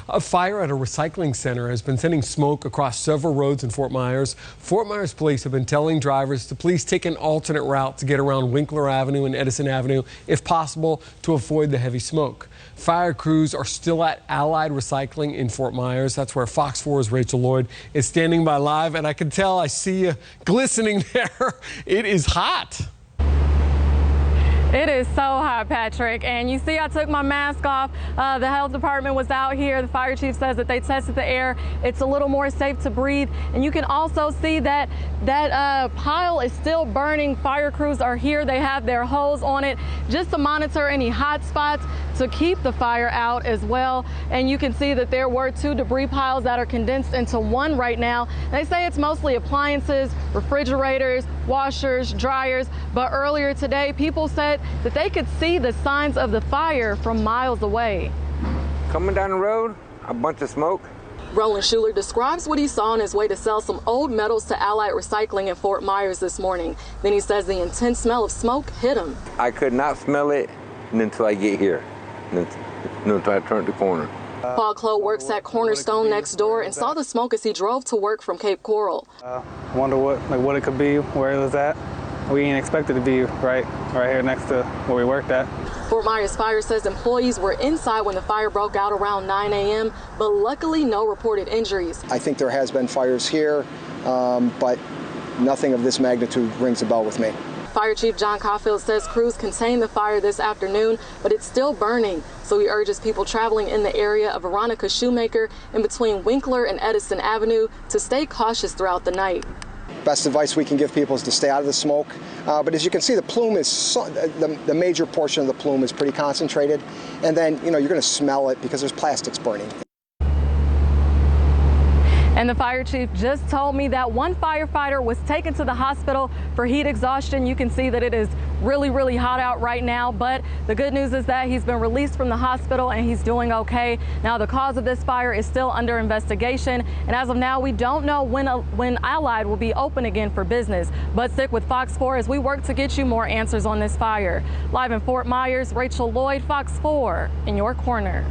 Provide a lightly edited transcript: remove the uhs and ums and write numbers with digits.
A fire at a recycling center has been sending smoke across several roads in Fort Myers. Fort Myers police have been telling drivers to please take an alternate route to get around Winkler Avenue and Edison Avenue, if possible, to avoid the heavy smoke. Fire crews are still at Allied Recycling in Fort Myers. That's where Fox 4's Rachel Lloyd is standing by live, and I can tell, I see you glistening there. It is hot. It is so hot, Patrick, and you see I took my mask off. The health department was out here. The fire chief says that they tested the air. It's a little more safe to breathe, and you can also see that pile is still burning. Fire crews are here. They have their hose on it just to monitor any hot spots to keep the fire out as well. And you can see that there were 2 debris piles that are condensed into one right now. They say it's mostly appliances, refrigerators, washers, dryers, but earlier today people said that they could see the signs of the fire from miles away. Coming down the road, a bunch of smoke. Roland Schuler describes what he saw on his way to sell some old metals to Allied Recycling in Fort Myers this morning. Then he says the intense smell of smoke hit him. I could not smell it until I get here, until I turned the corner. Paul Clough works at Cornerstone next door and saw the smoke as he drove to work from Cape Coral. I wonder what it could be, where it was at. We didn't expect it to be right here next to where we worked at. Fort Myers Fire says employees were inside when the fire broke out around 9 a.m., but luckily no reported injuries. I think there has been fires here, but nothing of this magnitude rings a bell with me. Fire Chief John Caufield says crews contained the fire this afternoon, but it's still burning. So he urges people traveling in the area of Veronica Shoemaker in between Winkler and Edison Avenue to stay cautious throughout the night. Best advice we can give people is to stay out of the smoke. But as you can see, the plume is the major portion of the plume is pretty concentrated, and then you're going to smell it because there's plastics burning. And the fire chief just told me that one firefighter was taken to the hospital for heat exhaustion. You can see that it is really, really hot out right now, but the good news is that he's been released from the hospital and he's doing okay. Now, the cause of this fire is still under investigation, and as of now, we don't know when Allied will be open again for business. But stick with Fox 4 as we work to get you more answers on this fire. Live in Fort Myers, Rachel Lloyd, Fox 4, in your corner.